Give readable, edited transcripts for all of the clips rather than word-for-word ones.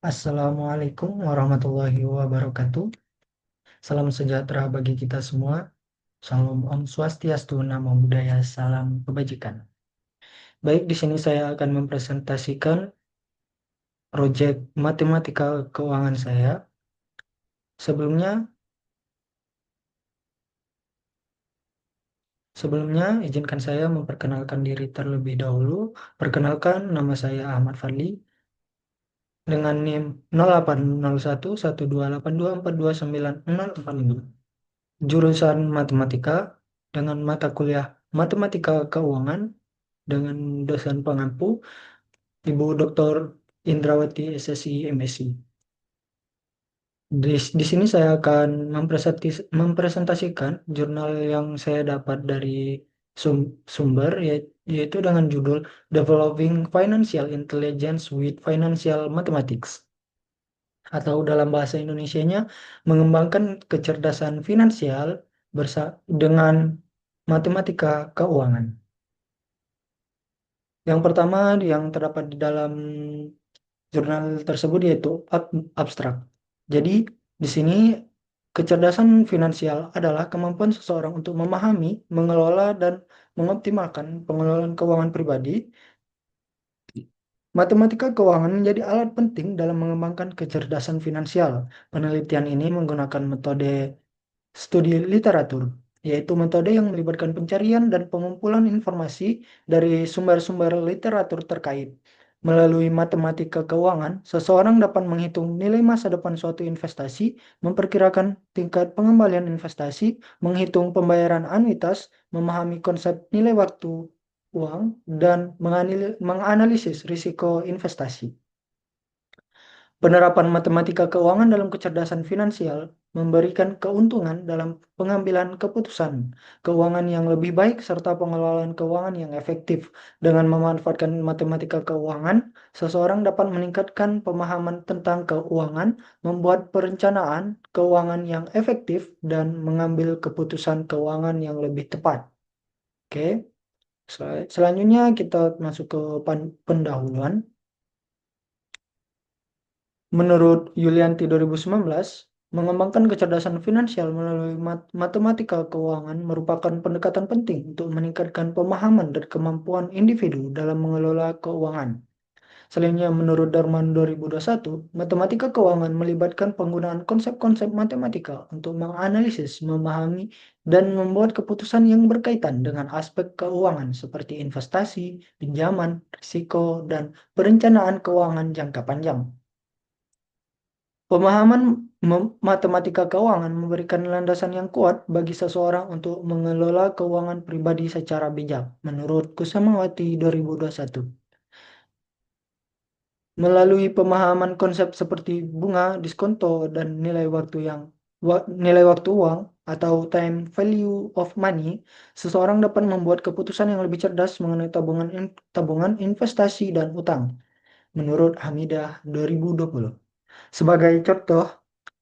Assalamualaikum warahmatullahi wabarakatuh. Salam sejahtera bagi kita semua. Salam Om Swastiastu, Namo Buddhaya, salam kebajikan. Baik, di sini saya akan mempresentasikan proyek matematika keuangan saya. Sebelumnya, sebelumnya izinkan saya memperkenalkan diri terlebih dahulu. Perkenalkan, nama saya Ahmad Fadli dengan NIM 08011282429045. Jurusan Matematika dengan mata kuliah Matematika Keuangan dengan dosen pengampu Ibu Dr. Indrawati SSI MSI. Di sini saya akan mempresentasikan jurnal yang saya dapat dari sumber yaitu dengan judul Developing Financial Intelligence with Financial Mathematics, atau dalam bahasa Indonesianya mengembangkan kecerdasan finansial dengan matematika keuangan. Yang pertama yang terdapat di dalam jurnal tersebut yaitu abstrak. Jadi di sini kecerdasan finansial adalah kemampuan seseorang untuk memahami, mengelola, dan mengoptimalkan pengelolaan keuangan pribadi. Matematika keuangan menjadi alat penting dalam mengembangkan kecerdasan finansial. Penelitian ini menggunakan metode studi literatur, yaitu metode yang melibatkan pencarian dan pengumpulan informasi dari sumber-sumber literatur terkait. Melalui matematika keuangan, seseorang dapat menghitung nilai masa depan suatu investasi, memperkirakan tingkat pengembalian investasi, menghitung pembayaran anuitas, memahami konsep nilai waktu uang, dan menganalisis risiko investasi. Penerapan matematika keuangan dalam kecerdasan finansial memberikan keuntungan dalam pengambilan keputusan keuangan yang lebih baik serta pengelolaan keuangan yang efektif. Dengan memanfaatkan matematika keuangan, seseorang dapat meningkatkan pemahaman tentang keuangan, membuat perencanaan keuangan yang efektif, dan mengambil keputusan keuangan yang lebih tepat. Oke, selanjutnya kita masuk ke pendahuluan. Menurut Yulianti 2019, mengembangkan kecerdasan finansial melalui matematika keuangan merupakan pendekatan penting untuk meningkatkan pemahaman dan kemampuan individu dalam mengelola keuangan. Selanjutnya, menurut Darman 2021, matematika keuangan melibatkan penggunaan konsep-konsep matematika untuk menganalisis, memahami, dan membuat keputusan yang berkaitan dengan aspek keuangan seperti investasi, pinjaman, risiko, dan perencanaan keuangan jangka panjang. Pemahaman matematika keuangan memberikan landasan yang kuat bagi seseorang untuk mengelola keuangan pribadi secara bijak, menurut Kusamawati 2021. Melalui pemahaman konsep seperti bunga, diskonto, dan nilai waktu uang atau time value of money, seseorang dapat membuat keputusan yang lebih cerdas mengenai tabungan, investasi, dan utang, menurut Hamidah 2020. Sebagai contoh,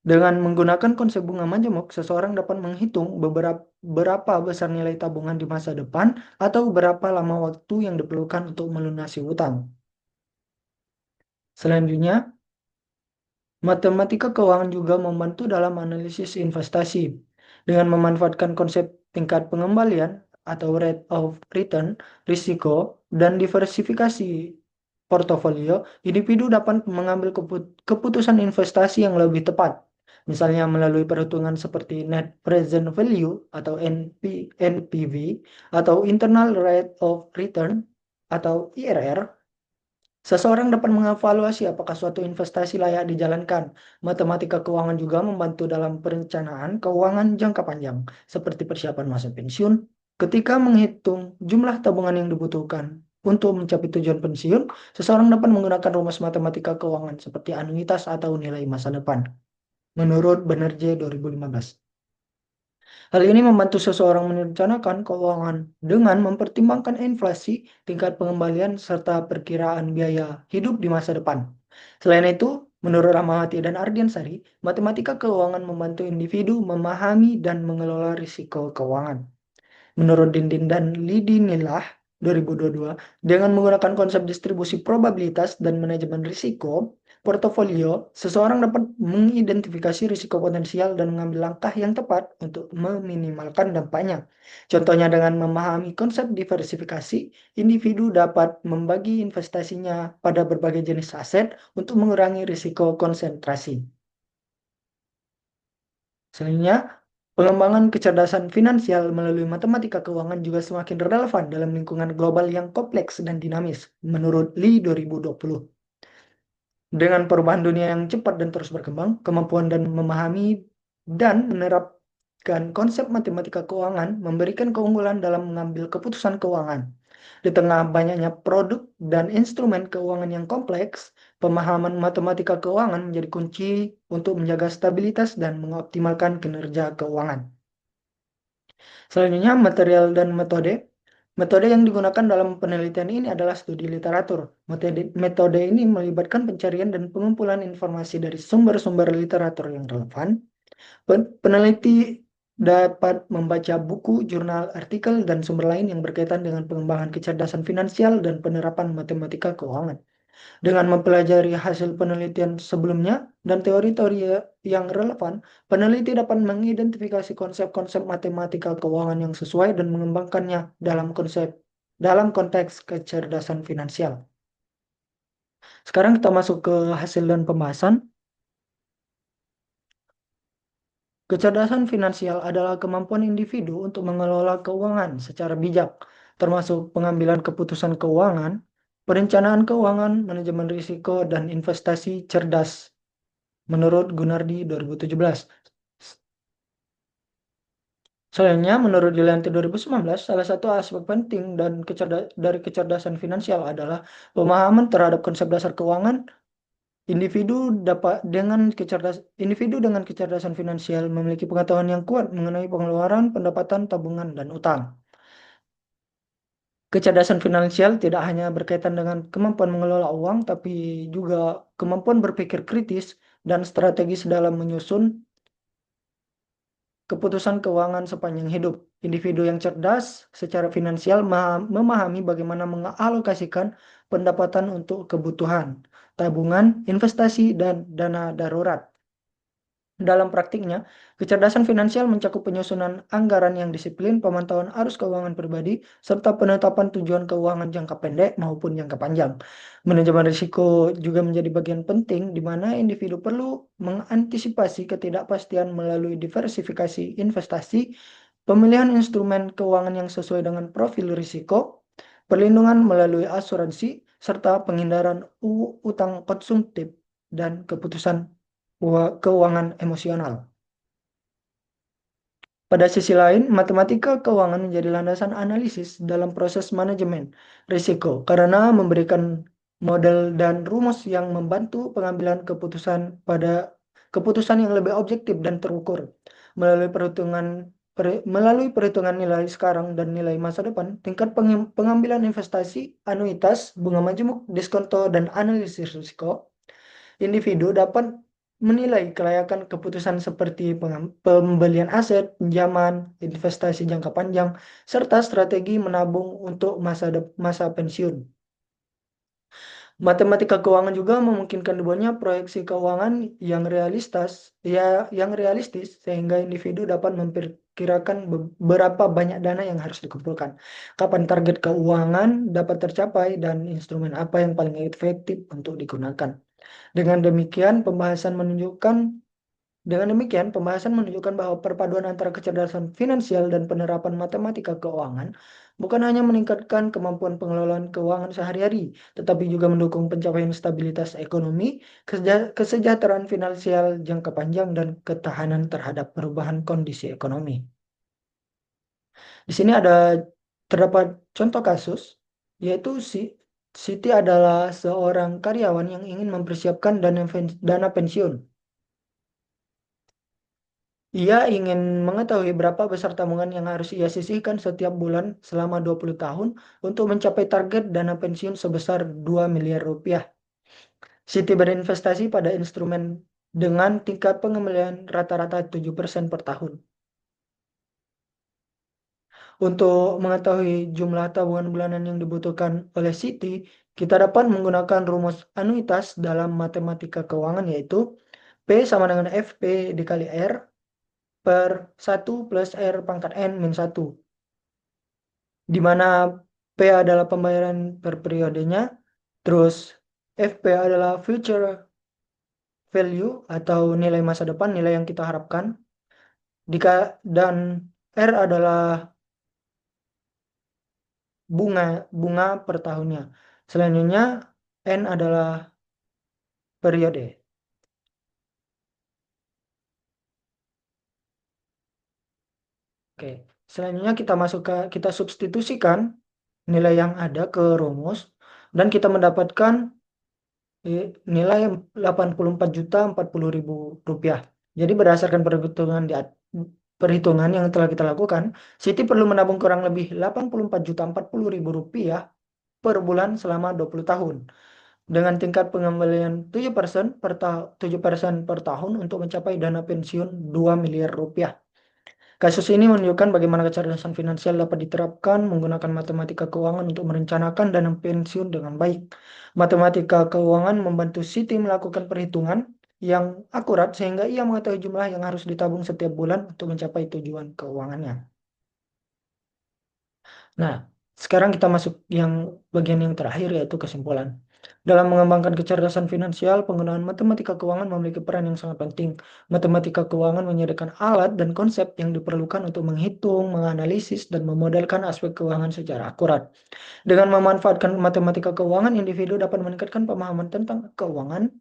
dengan menggunakan konsep bunga majemuk, seseorang dapat menghitung berapa besar nilai tabungan di masa depan atau berapa lama waktu yang diperlukan untuk melunasi utang. Selanjutnya, matematika keuangan juga membantu dalam analisis investasi. Dengan memanfaatkan konsep tingkat pengembalian atau rate of return, risiko, dan diversifikasi portofolio, individu dapat mengambil keputusan investasi yang lebih tepat. Misalnya melalui perhitungan seperti net present value atau NPV atau internal rate of return atau IRR. Seseorang dapat mengevaluasi apakah suatu investasi layak dijalankan. Matematika keuangan juga membantu dalam perencanaan keuangan jangka panjang, seperti persiapan masa pensiun. Ketika menghitung jumlah tabungan yang dibutuhkan untuk mencapai tujuan pensiun, seseorang dapat menggunakan rumus matematika keuangan seperti anuitas atau nilai masa depan, menurut Banerjee 2015. Hal ini membantu seseorang merencanakan keuangan dengan mempertimbangkan inflasi, tingkat pengembalian, serta perkiraan biaya hidup di masa depan. Selain itu, menurut Rahmawati dan Ardiansari, matematika keuangan membantu individu memahami dan mengelola risiko keuangan. Menurut Dindin dan Lidinilah 2022, dengan menggunakan konsep distribusi probabilitas dan manajemen risiko, portofolio, seseorang dapat mengidentifikasi risiko potensial dan mengambil langkah yang tepat untuk meminimalkan dampaknya. Contohnya dengan memahami konsep diversifikasi, individu dapat membagi investasinya pada berbagai jenis aset untuk mengurangi risiko konsentrasi. Selanjutnya, pengembangan kecerdasan finansial melalui matematika keuangan juga semakin relevan dalam lingkungan global yang kompleks dan dinamis, menurut Lee 2020. Dengan perubahan dunia yang cepat dan terus berkembang, kemampuan dan memahami dan menerapkan konsep matematika keuangan memberikan keunggulan dalam mengambil keputusan keuangan. Di tengah banyaknya produk dan instrumen keuangan yang kompleks, pemahaman matematika keuangan menjadi kunci untuk menjaga stabilitas dan mengoptimalkan kinerja keuangan. Selanjutnya, material dan metode. Metode yang digunakan dalam penelitian ini adalah studi literatur. Metode ini melibatkan pencarian dan pengumpulan informasi dari sumber-sumber literatur yang relevan. Peneliti dapat membaca buku, jurnal, artikel, dan sumber lain yang berkaitan dengan pengembangan kecerdasan finansial dan penerapan matematika keuangan. Dengan mempelajari hasil penelitian sebelumnya dan teori-teori yang relevan, peneliti dapat mengidentifikasi konsep-konsep matematika keuangan yang sesuai dan mengembangkannya dalam konteks kecerdasan finansial. Sekarang kita masuk ke hasil dan pembahasan. Kecerdasan finansial adalah kemampuan individu untuk mengelola keuangan secara bijak, termasuk pengambilan keputusan keuangan, perencanaan keuangan, manajemen risiko, dan investasi cerdas, menurut Gunardi 2017. Sayangnya, menurut Dilianti 2019, salah satu aspek penting dari kecerdasan finansial adalah pemahaman terhadap konsep dasar keuangan. Individu dengan kecerdasan finansial memiliki pengetahuan yang kuat mengenai pengeluaran, pendapatan, tabungan, dan utang. Kecerdasan finansial tidak hanya berkaitan dengan kemampuan mengelola uang, tapi juga kemampuan berpikir kritis dan strategis dalam menyusun keputusan keuangan sepanjang hidup. Individu yang cerdas secara finansial memahami bagaimana mengalokasikan pendapatan untuk kebutuhan, tabungan, investasi, dan dana darurat. Dalam praktiknya, kecerdasan finansial mencakup penyusunan anggaran yang disiplin, pemantauan arus keuangan pribadi, serta penetapan tujuan keuangan jangka pendek maupun jangka panjang. Manajemen risiko juga menjadi bagian penting di mana individu perlu mengantisipasi ketidakpastian melalui diversifikasi investasi, pemilihan instrumen keuangan yang sesuai dengan profil risiko, perlindungan melalui asuransi, serta penghindaran utang konsumtif dan keputusan keuangan emosional. Pada sisi lain, matematika keuangan menjadi landasan analisis dalam proses manajemen risiko karena memberikan model dan rumus yang membantu pengambilan keputusan yang lebih objektif dan terukur. Melalui perhitungan nilai sekarang dan nilai masa depan, tingkat pengambilan investasi, anuitas, bunga majemuk, diskonto, dan analisis risiko, individu dapat menilai kelayakan keputusan seperti pembelian aset, pinjaman, investasi jangka panjang, serta strategi menabung untuk masa pensiun. Matematika keuangan juga memungkinkan dibuatnya proyeksi keuangan yang realistis sehingga individu dapat memperkirakan berapa banyak dana yang harus dikumpulkan, kapan target keuangan dapat tercapai, dan instrumen apa yang paling efektif untuk digunakan. Dengan demikian, pembahasan menunjukkan bahwa perpaduan antara kecerdasan finansial dan penerapan matematika keuangan bukan hanya meningkatkan kemampuan pengelolaan keuangan sehari-hari, tetapi juga mendukung pencapaian stabilitas ekonomi, kesejahteraan finansial jangka panjang, dan ketahanan terhadap perubahan kondisi ekonomi. Di sini terdapat contoh kasus, yaitu Siti adalah seorang karyawan yang ingin mempersiapkan dana pensiun. Ia ingin mengetahui berapa besar tabungan yang harus ia sisihkan setiap bulan selama 20 tahun untuk mencapai target dana pensiun sebesar 2 miliar rupiah. Siti berinvestasi pada instrumen dengan tingkat pengembalian rata-rata 7% per tahun. Untuk mengetahui jumlah tabungan bulanan yang dibutuhkan oleh Siti, Kita dapat menggunakan rumus anuitas dalam matematika keuangan yaitu P sama dengan FP dikali R per 1 plus R pangkat N min 1. Di mana P adalah pembayaran per periodenya, terus FP adalah future value atau nilai masa depan, nilai yang kita harapkan. Dan R adalah bunga bunga per tahunnya. Selanjutnya N adalah periode. Oke. Selanjutnya kita substitusikan nilai yang ada ke rumus dan kita mendapatkan nilai 84.040.000 rupiah. Jadi berdasarkan perhitungan yang telah kita lakukan, Siti perlu menabung kurang lebih 84.040.000 rupiah per bulan selama 20 tahun. Dengan tingkat pengembalian 7% 7% per tahun untuk mencapai dana pensiun 2 miliar rupiah. Kasus ini menunjukkan bagaimana kecerdasan finansial dapat diterapkan menggunakan matematika keuangan untuk merencanakan dana pensiun dengan baik. Matematika keuangan membantu Siti melakukan perhitungan yang akurat sehingga ia mengetahui jumlah yang harus ditabung setiap bulan untuk mencapai tujuan keuangannya. Nah, sekarang kita masuk bagian yang terakhir yaitu kesimpulan. Dalam mengembangkan kecerdasan finansial, penggunaan matematika keuangan memiliki peran yang sangat penting. Matematika keuangan menyediakan alat dan konsep yang diperlukan untuk menghitung, menganalisis, dan memodelkan aspek keuangan secara akurat. Dengan memanfaatkan matematika keuangan, individu dapat meningkatkan pemahaman tentang keuangan,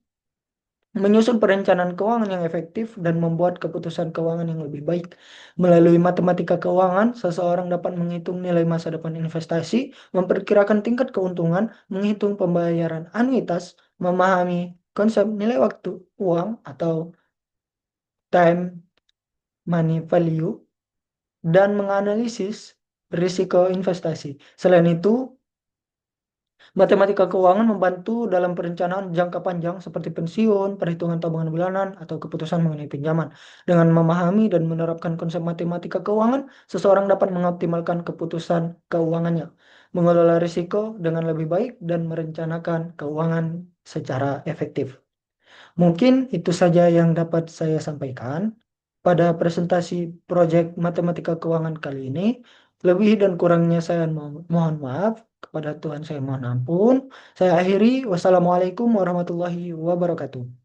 menyusun perencanaan keuangan yang efektif, dan membuat keputusan keuangan yang lebih baik. Melalui matematika keuangan, seseorang dapat menghitung nilai masa depan investasi, memperkirakan tingkat keuntungan, menghitung pembayaran anuitas, memahami konsep nilai waktu uang atau time money value, dan menganalisis risiko investasi. Selain itu, matematika keuangan membantu dalam perencanaan jangka panjang seperti pensiun, perhitungan tabungan bulanan, atau keputusan mengenai pinjaman. Dengan memahami dan menerapkan konsep matematika keuangan, seseorang dapat mengoptimalkan keputusan keuangannya, mengelola risiko dengan lebih baik, dan merencanakan keuangan secara efektif. Mungkin itu saja yang dapat saya sampaikan pada presentasi proyek matematika keuangan kali ini. Lebih dan kurangnya saya mohon maaf. Kepada Tuhan saya mohon ampun. Saya akhiri. Wassalamualaikum warahmatullahi wabarakatuh.